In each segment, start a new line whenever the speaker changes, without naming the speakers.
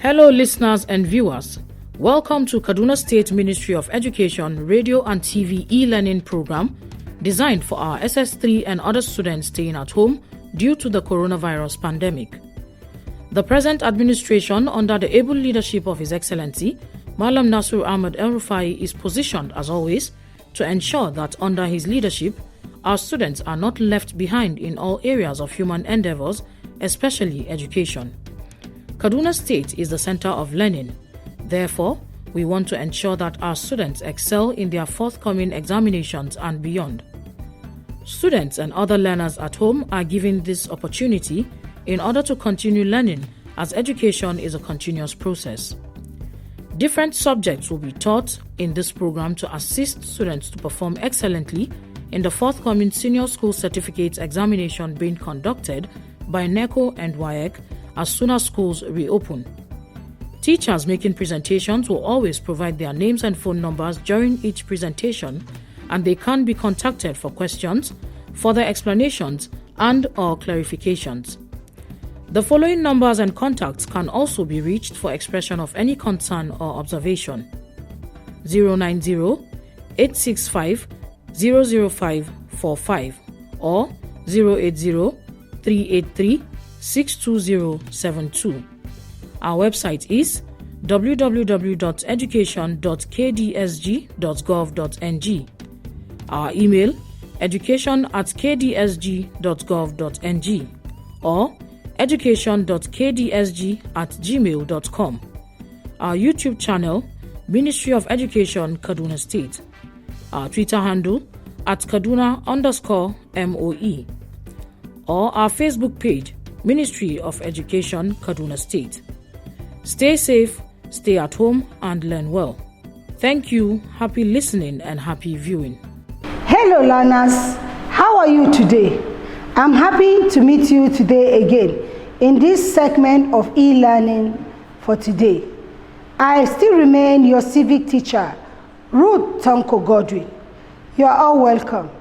Hello listeners and viewers. Welcome to Kaduna State Ministry of Education Radio and TV e-learning program designed for our SS3 and other students staying at home due to the coronavirus pandemic. The present administration, under the able leadership of His Excellency, Malam Nasir Ahmed El-Rufai, is positioned, as always, to ensure that under his leadership, our students are not left behind in all areas of human endeavors, especially education. Kaduna State is the center of learning. Therefore, we want to ensure that our students excel in their forthcoming examinations and beyond. Students and other learners at home are given this opportunity in order to continue learning, as education is a continuous process. Different subjects will be taught in this program to assist students to perform excellently in the forthcoming Senior School Certificate examination being conducted by NECO and WAEC as soon as schools reopen. Teachers making presentations will always provide their names and phone numbers during each presentation, and they can be contacted for questions, further explanations, and/or clarifications. The following numbers and contacts can also be reached for expression of any concern or observation: 090-865-00545 or 080-383-62072. Our website is www.education.kdsg.gov.ng. Our email education@kdsg.gov.ng or education.kdsg@gmail.com. Our YouTube channel, Ministry of Education, Kaduna State. Our Twitter handle @Kaduna_MOE. Or our Facebook page, Ministry of Education, Kaduna State. Stay safe, stay at home, and learn well. Thank you, happy listening, and happy viewing.
Hello learners, how are you today? I'm happy to meet you today again in this segment of e-learning for today. I still remain your civic teacher, Ruth Tonko Godwin. You are all welcome.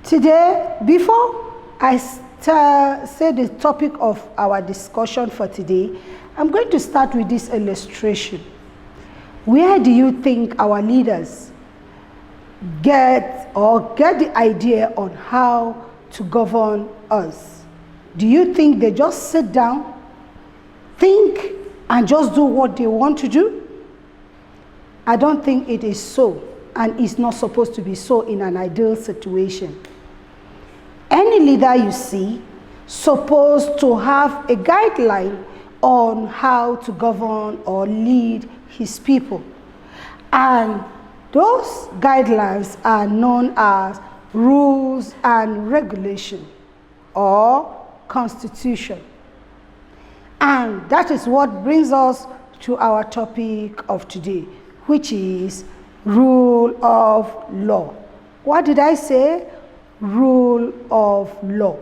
Today, before I say the topic of our discussion for today, I'm going to start with this illustration. Where do you think our leaders get the idea on how to govern us? Do you think they just sit down, think, and just do what they want to do? I don't think it is so, and it's not supposed to be so in an ideal situation. Any leader you see supposed to have a guideline on how to govern or lead his people. And those guidelines are known as rules and regulation or constitution. And that is what brings us to our topic of today, which is rule of law. What did I say? Rule of law.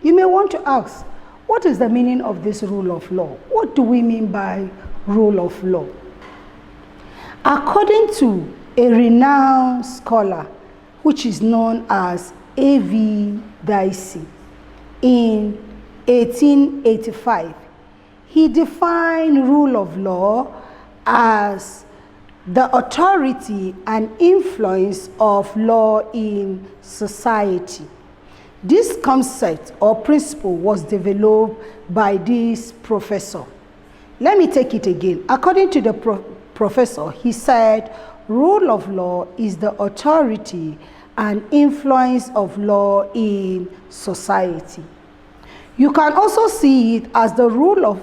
You may want to ask, what is the meaning of this rule of law? What do we mean by rule of law? According to a renowned scholar, which is known as A.V. Dicey, in 1885, he defined rule of law as the authority and influence of law in society. This concept or principle was developed by this professor. Let me take it again. According to the professor, he said, rule of law is the authority and influence of law in society. You can also see it as the rule of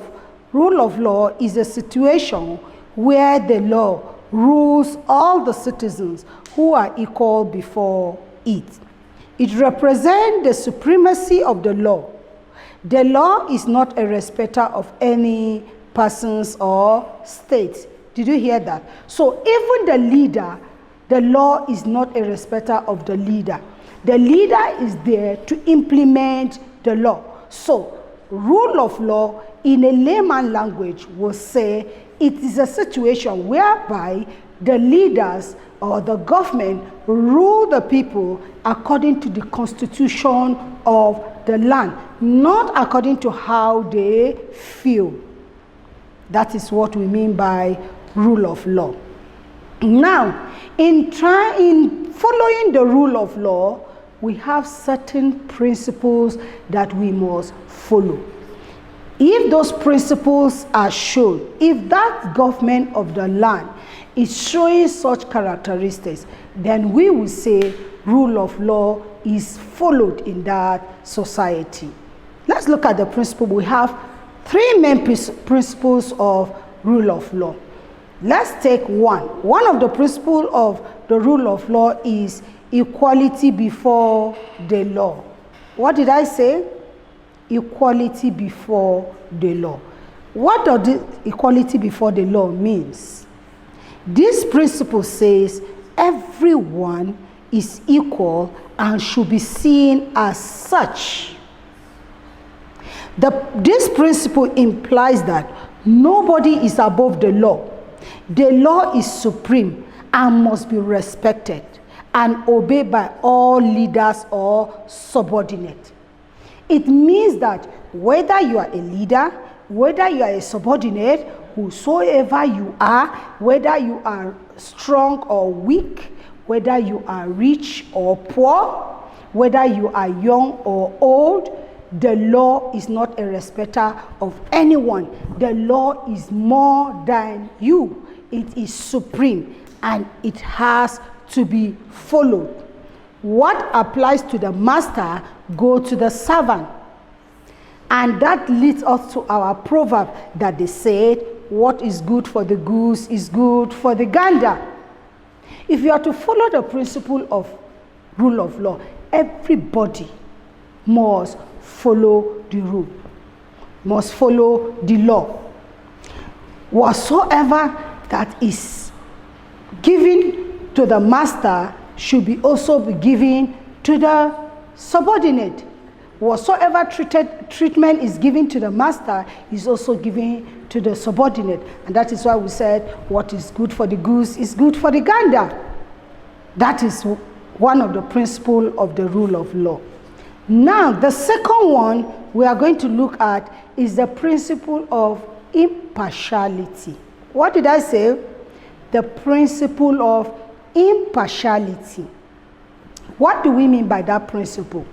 law is a situation where the law rules all the citizens who are equal before it. It represents the supremacy of the law. The law is not a respecter of any persons or states. Did you hear that? So even the leader, the law is not a respecter of the leader. The leader is there to implement the law. So rule of law in a layman language will say it is a situation whereby the leaders or the government rule the people according to the constitution of the land, not according to how they feel. That is what we mean by rule of law. Now, in following the rule of law, we have certain principles that we must follow. If those principles are shown, if that government of the land is showing such characteristics, then we will say rule of law is followed in that society. Let's look at the principle. We have three main principles of rule of law. Let's take one. One of the principles of the rule of law is equality before the law. What did I say? Equality before the law. What does the equality before the law means? This principle says everyone is equal and should be seen as such. This principle implies that nobody is above the law. The law is supreme and must be respected and obeyed by all leaders or subordinates. It means that whether you are a leader, whether you are a subordinate, whosoever you are, whether you are strong or weak, whether you are rich or poor, whether you are young or old, the law is not a respecter of anyone. The law is more than you. It is supreme and it has to be followed. What applies to the master goes to the servant. And that leads us to our proverb that they said, what is good for the goose is good for the gander. If you are to follow the principle of rule of law, everybody must follow the rule, must follow the law. Whatsoever that is given to the master should be also be given to the subordinate. Whatsoever treatment is given to the master is also given to the subordinate. And that is why we said what is good for the goose is good for the gander. That is one of the principles of the rule of law. Now, the second one we are going to look at is the principle of impartiality. What did I say? The principle of impartiality. What do we mean by that principle?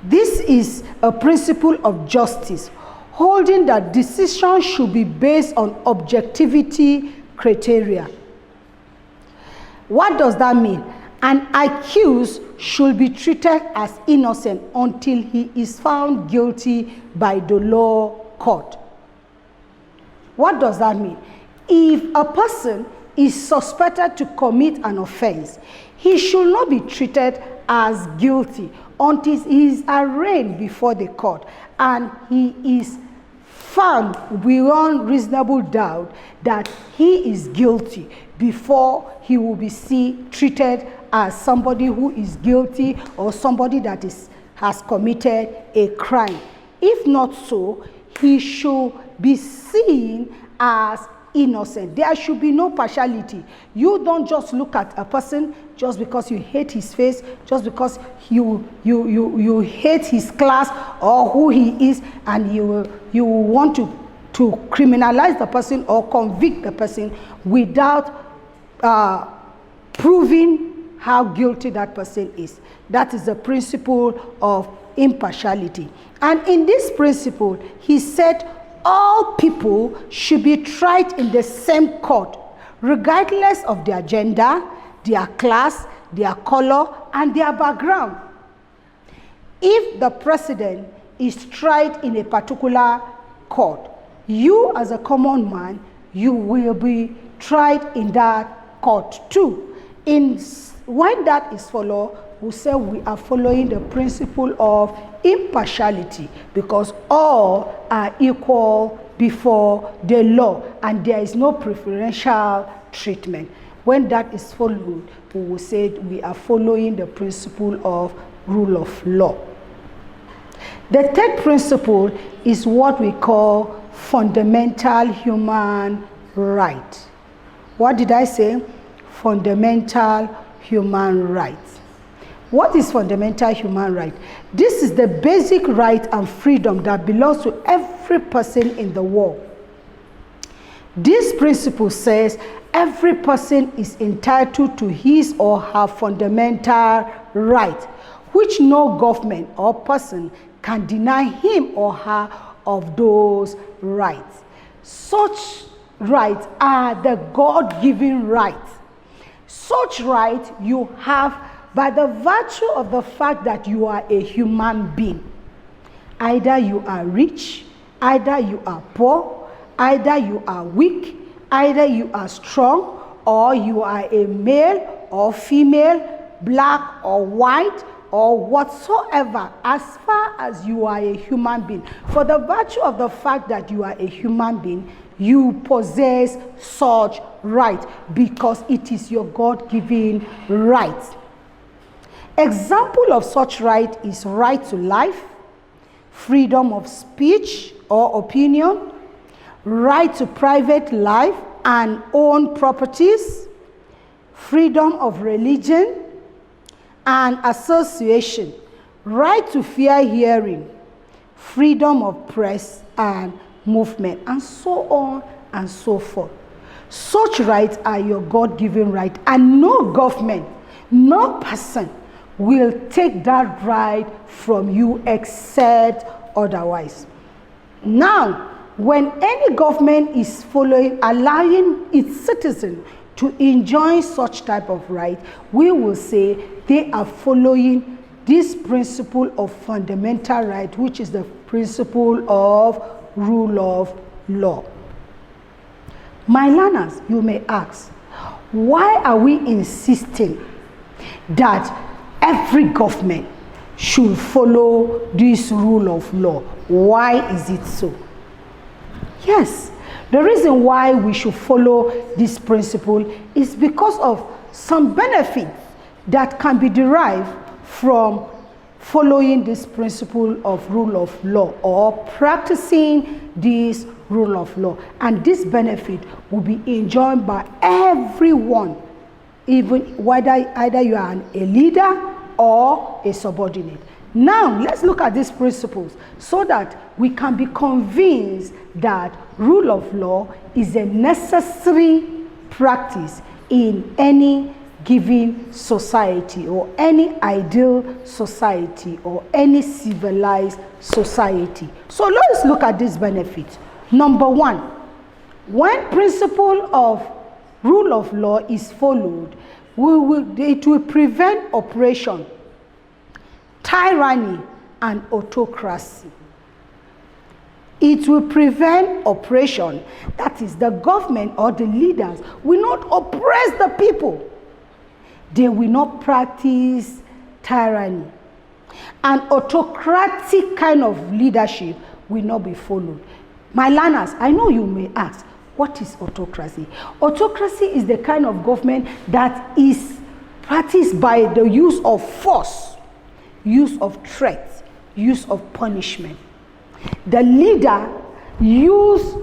This is a principle of justice, holding that decisions should be based on objectivity criteria. What does that mean? An accused should be treated as innocent until he is found guilty by the law court. What does that mean? If a person is suspected to commit an offense, he should not be treated as guilty until he is arraigned before the court and he is found beyond reasonable doubt that he is guilty before he will be treated as somebody who is guilty or somebody that has committed a crime. If not so, he should be seen as innocent. There should be no partiality. You don't just look at a person just because you hate his face, just because you hate his class or who he is, and you want to criminalize the person or convict the person without proving how guilty that person is. That is the principle of impartiality. And in this principle, he said all people should be tried in the same court, regardless of their gender, their class, their color, and their background. If the president is tried in a particular court, you as a common man, you will be tried in that court too. When that is followed, we say we are following the principle of impartiality, because all are equal before the law and there is no preferential treatment. When that is followed, we will say we are following the principle of rule of law. The third principle is what we call fundamental human right. What did I say? Fundamental human rights. What is fundamental human right? This is the basic right and freedom that belongs to every person in the world. This principle says every person is entitled to his or her fundamental right, which no government or person can deny him or her of those rights. Such rights are the God-given rights. Such rights you have by the virtue of the fact that you are a human being. Either you are rich, either you are poor, either you are weak, either you are strong, or you are a male or female, black or white, or whatsoever, as far as you are a human being. For the virtue of the fact that you are a human being, you possess such right because it is your God-given right. Example of such right is right to life, freedom of speech or opinion, right to private life and own properties, freedom of religion and association, right to fair hearing, freedom of press and movement, and so on and so forth. Such rights are your God-given right, and no government, no person will take that right from you except otherwise. Now, when any government is allowing its citizens to enjoy such type of right, we will say they are following this principle of fundamental right, which is the principle of rule of law. My learners, you may ask, why are we insisting that every government should follow this rule of law? Why is it so? Yes, the reason why we should follow this principle is because of some benefits that can be derived from following this principle of rule of law or practicing this rule of law. And this benefit will be enjoyed by everyone, even whether either you are a leader or a subordinate. Now, let's look at these principles so that we can be convinced that rule of law is a necessary practice in any given society or any ideal society or any civilized society. So let's look at these benefits. Number one, when principle of rule of law is followed, it will prevent oppression, tyranny, and autocracy. It will prevent oppression. That is, the government or the leaders will not oppress the people. They will not practice tyranny. An autocratic kind of leadership will not be followed. My learners, I know you may ask, what is autocracy? Autocracy is the kind of government that is practiced by the use of force, use of threats, use of punishment. The leader use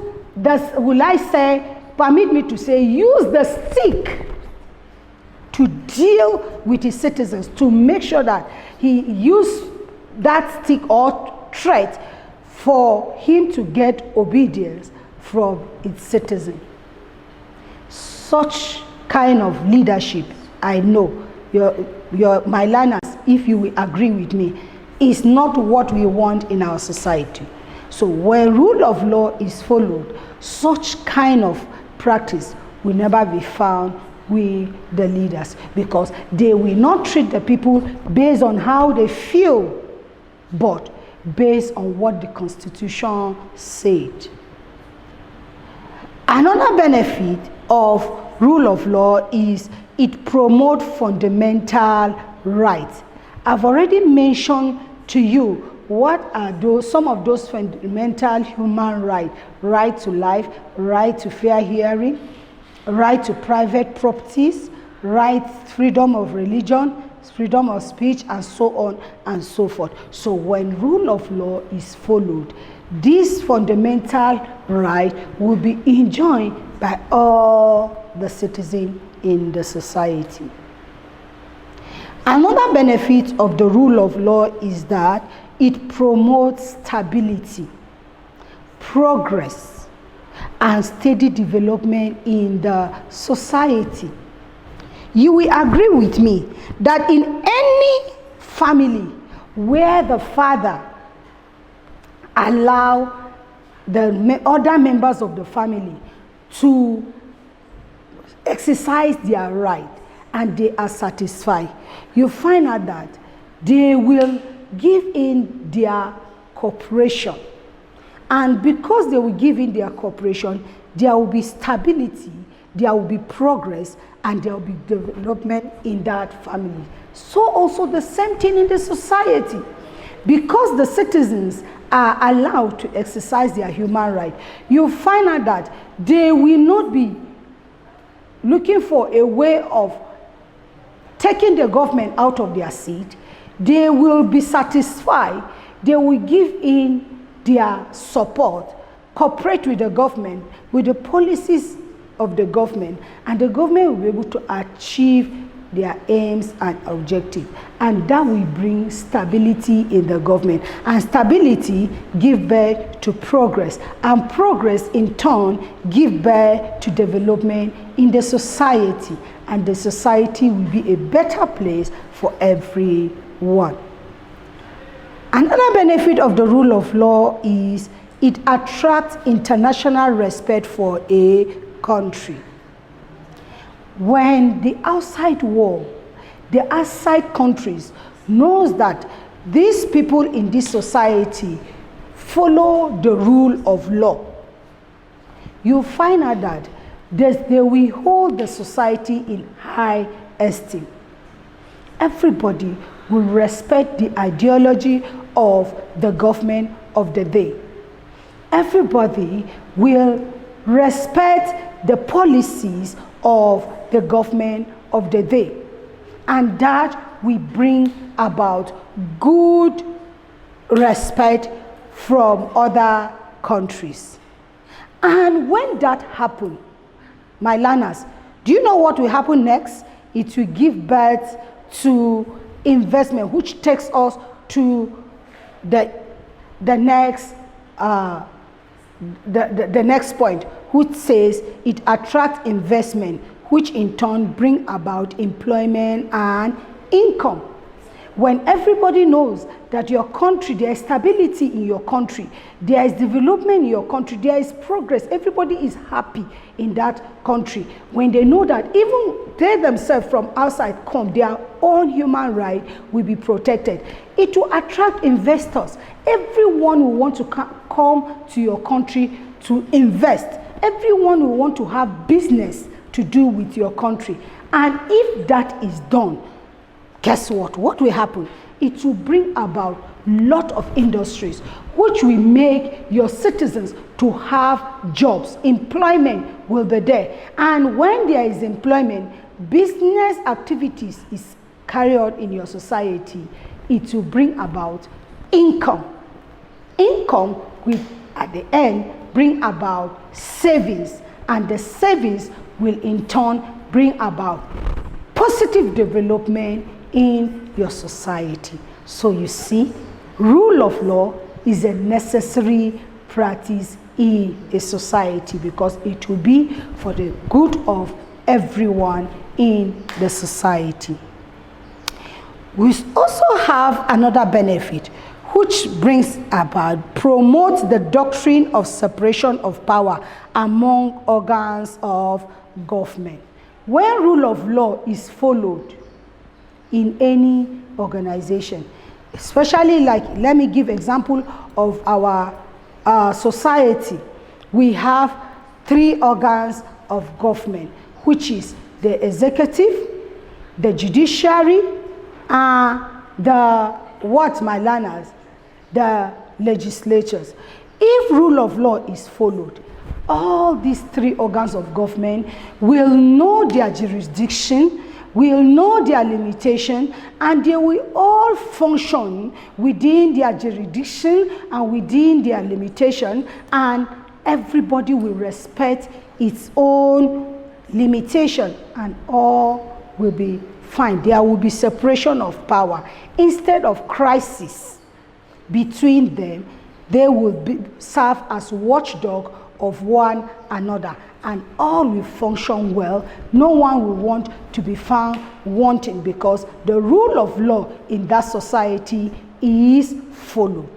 permit me to say, use the stick to deal with his citizens, to make sure that he use that stick or threat for him to get obedience from its citizen. Such kind of leadership, I know, my learners, if you will agree with me, is not what we want in our society. So when rule of law is followed, such kind of practice will never be found with the leaders, because they will not treat the people based on how they feel, but based on what the Constitution said. Another benefit of rule of law is it promotes fundamental rights. I've already mentioned to you what are some of those fundamental human rights: right to life, right to fair hearing, right to private properties, right, freedom of religion, freedom of speech, and so on and so forth. So when rule of law is followed, this fundamental right will be enjoyed by all the citizens in the society. Another benefit of the rule of law is that it promotes stability, progress, and steady development in the society. You will agree with me that in any family where the father allow the other members of the family to exercise their right and they are satisfied, you find out that they will give in their cooperation. And because they will give in their cooperation, there will be stability, there will be progress, and there will be development in that family. So also the same thing in the society. Because the citizens are allowed to exercise their human right, you find out that they will not be looking for a way of taking the government out of their seat. They will be satisfied. They will give in their support, cooperate with the government, with the policies of the government, and the government will be able to achieve their aims and objectives. And that will bring stability in the government. And stability give birth to progress. And progress in turn give birth to development in the society. And the society will be a better place for everyone. Another benefit of the rule of law is it attracts international respect for a country. When the outside world, the outside countries knows that these people in this society follow the rule of law, you find out that they will hold the society in high esteem. Everybody will respect the ideology of the government of the day. Everybody will respect the policies of the government of the day. And that will bring about good respect from other countries. And when that happens, my learners, do you know what will happen next? It will give birth to investment, which takes us to the next point, which says it attracts investment, which in turn bring about employment and income. When everybody knows that your country, there is stability in your country, there is development in your country, there is progress, everybody is happy in that country. When they know that even they themselves from outside come, their own human right will be protected, it will attract investors. Everyone will want to come to your country to invest. Everyone will want to have business to do with your country. And if that is done, guess what? What will happen? It will bring about a lot of industries, which will make your citizens to have jobs. Employment will be there. And when there is employment, business activities is carried out in your society. It will bring about income. Income will, at the end, bring about savings. And the savings will in turn bring about positive development in your society. So you see, rule of law is a necessary practice in a society because it will be for the good of everyone in the society. We also have another benefit which brings about, promotes the doctrine of separation of power among organs of government. When rule of law is followed in any organization, especially like, let me give example of our society. We have 3 organs of government, which is the executive, the judiciary, and the legislatures. If rule of law is followed, all these 3 organs of government will know their jurisdiction, will know their limitation, and they will all function within their jurisdiction and within their limitation, and everybody will respect its own limitation, and all will be fine. There will be separation of power. Instead of crisis between them, They will serve as watchdog of one another, and all will function well. No one will want to be found wanting, because the rule of law in that society is followed.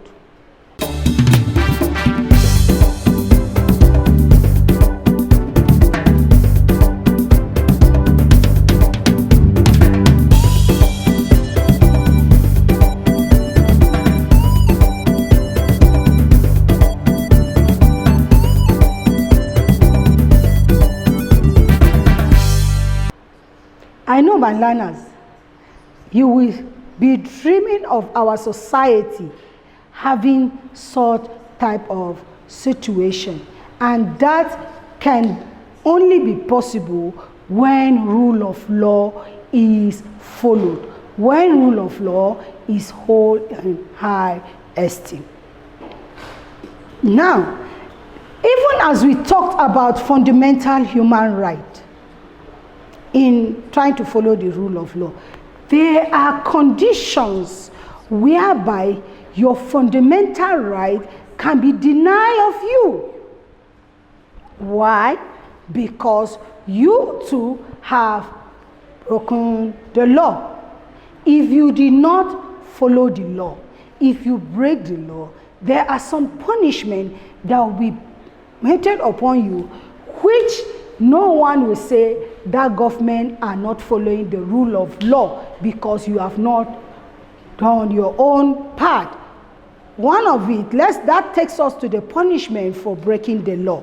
I know, my learners, you will be dreaming of our society having such type of situation, and that can only be possible when rule of law is followed, when rule of law is held in high esteem. Now, even as we talked about fundamental human rights in trying to follow the rule of law, there are conditions whereby your fundamental right can be denied of you. Why? Because you too have broken the law. If you did not follow the law, if you break the law, there are some punishment that will be meted upon you, which no one will say that government are not following the rule of law because you have not done your own part. One of it, that takes us to the punishment for breaking the law.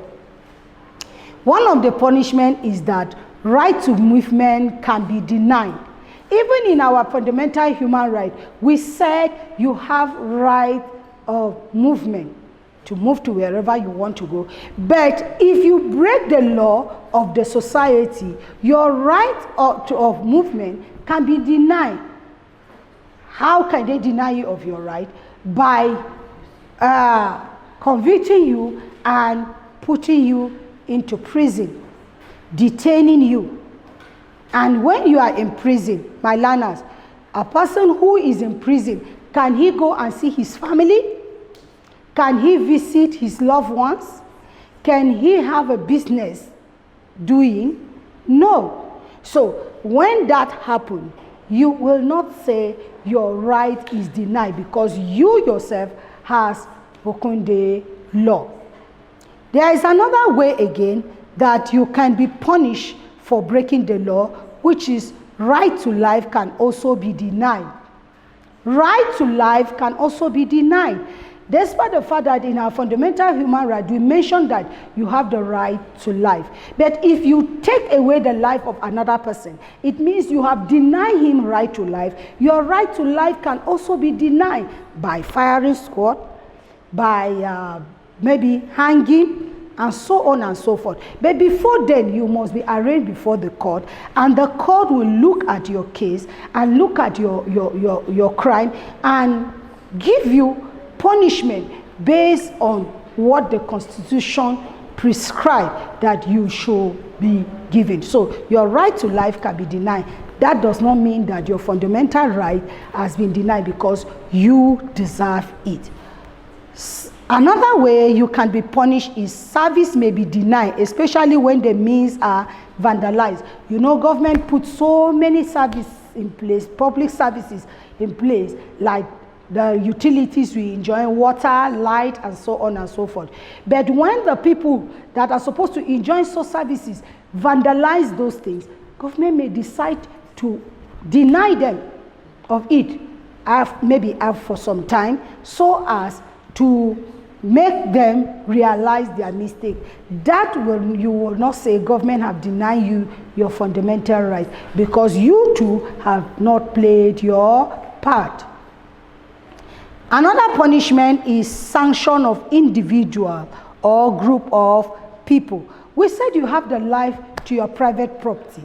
One of the punishment is that right to movement can be denied. Even in our fundamental human right, we said you have right of movement, to move to wherever you want to go. But if you break the law of the society, your right of movement can be denied. How can they deny you of your right? By convicting you and putting you into prison, detaining you. And when you are in prison, my learners, a person who is in prison, can he go and see his family? Can he visit his loved ones? Can he have a business doing? No. So when that happens, you will not say your right is denied because you yourself has broken the law. There is another way again that you can be punished for breaking the law, which is right to life can also be denied. Right to life can also be denied. Despite the fact that in our fundamental human right, we mention that you have the right to life. But if you take away the life of another person, it means you have denied him right to life. Your right to life can also be denied by firing squad, by maybe hanging, and so on and so forth. But before then, you must be arraigned before the court, and the court will look at your case and look at your crime and give you punishment based on what the Constitution prescribes that you should be given. So your right to life can be denied. That does not mean that your fundamental right has been denied because you deserve it. Another way you can be punished is service may be denied, especially when the means are vandalized. You know, government puts so many services in place, public services in place, like the utilities we enjoy, water, light, and so on and so forth. But when the people that are supposed to enjoy such services vandalize those things, government may decide to deny them of it, maybe for some time, so as to make them realize their mistake. You will not say government have denied you your fundamental rights because you too have not played your part. Another punishment is sanction of individual or group of people. We said you have the life to your private property,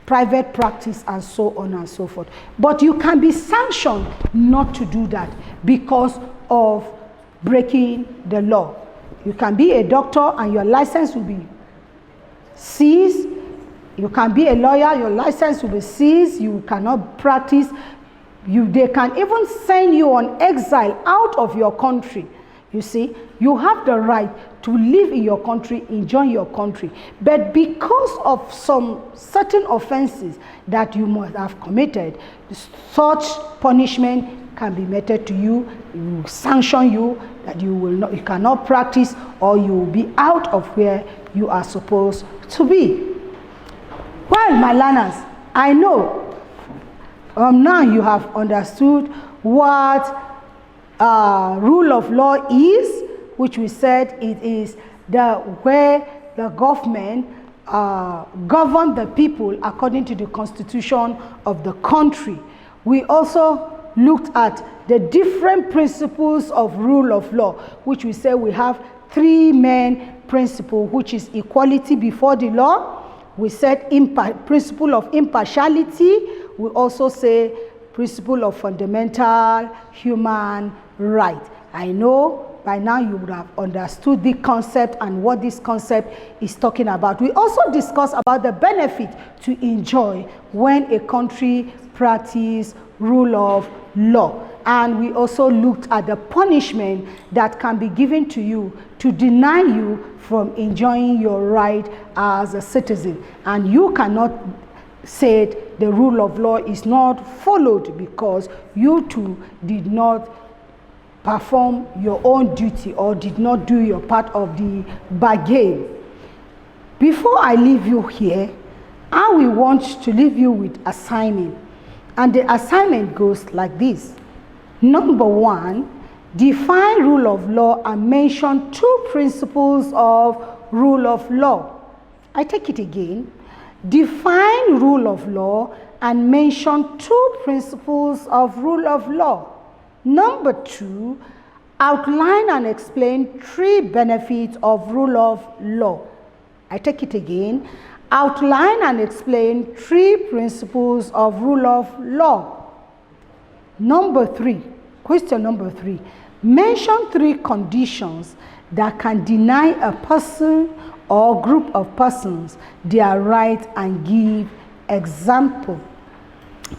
private practice, and so on and so forth. But you can be sanctioned not to do that because of breaking the law. You can be a doctor and your license will be seized. You can be a lawyer, your license will be seized. You cannot practice. They can even send you on exile out of your country. You see, you have the right to live in your country, enjoy your country. But because of some certain offenses that you must have committed, such punishment can be meted to you. It will sanction you that you cannot practice, or you will be out of where you are supposed to be. Well, my learners, I know now you have understood what rule of law is, which we said it is where the government govern the people according to the constitution of the country. We also looked at the different principles of rule of law, which we say we have three main principles, which is equality before the law. We said principle of impartiality. We also say principle of fundamental human right. I know by now you would have understood the concept and what this concept is talking about. We also discussed about the benefit to enjoy when a country practices rule of law. And we also looked at the punishment that can be given to you to deny you from enjoying your right as a citizen. And you cannot say the rule of law is not followed because you too did not perform your own duty or did not do your part of the bargain. Before I leave you here, I will want to leave you with assignment. And the assignment goes like this. Number 1, define rule of law and mention 2 principles of rule of law. I take it again. Define rule of law and mention 2 principles of rule of law. Number 2, outline and explain 3 benefits of rule of law. I take it again. Outline and explain 3 principles of rule of law. Number 3, question number 3. Mention 3 conditions that can deny a person or group of persons their right and give example.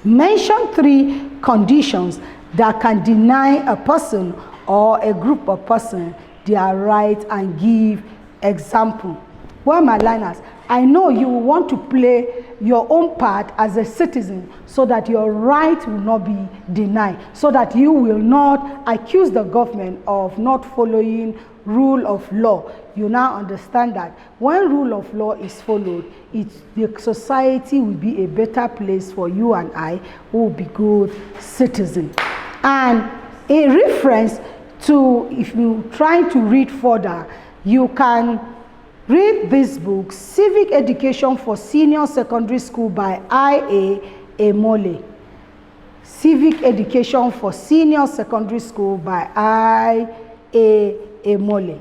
Mention 3 conditions that can deny a person or a group of persons their right and give example. Well, my learners, I know you will want to play your own part as a citizen so that your right will not be denied, so that you will not accuse the government of not following rule of law. You now understand that when rule of law is followed, the society will be a better place for you and I who will be good citizens. And in reference to, if you try to read further, you can read this book, Civic Education for Senior Secondary School by I.A. Emole. Civic Education for Senior Secondary School by I.A. Emole.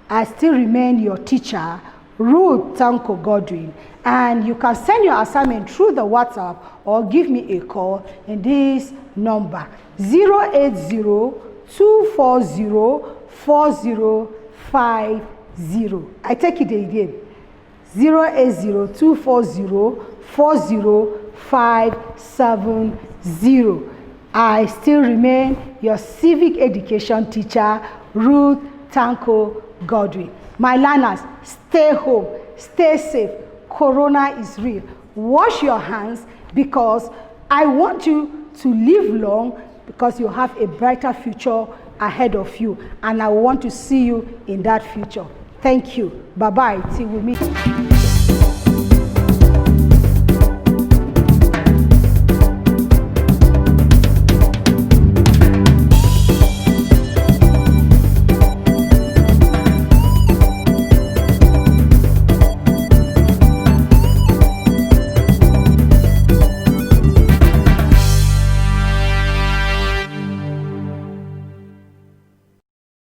I still remain your teacher, Ruth Tanko Godwin, and you can send your assignment through the WhatsApp or give me a call in this number, 080-240-4050. I take it again, 080-240-4050. I still remain your civic education teacher, Ruth Tanko Godwin. My learners, stay home, stay safe. Corona is real. Wash your hands because I want you to live long, because you have a brighter future ahead of you, and I want to see you in that future. Thank you. Bye-bye. Till we meet.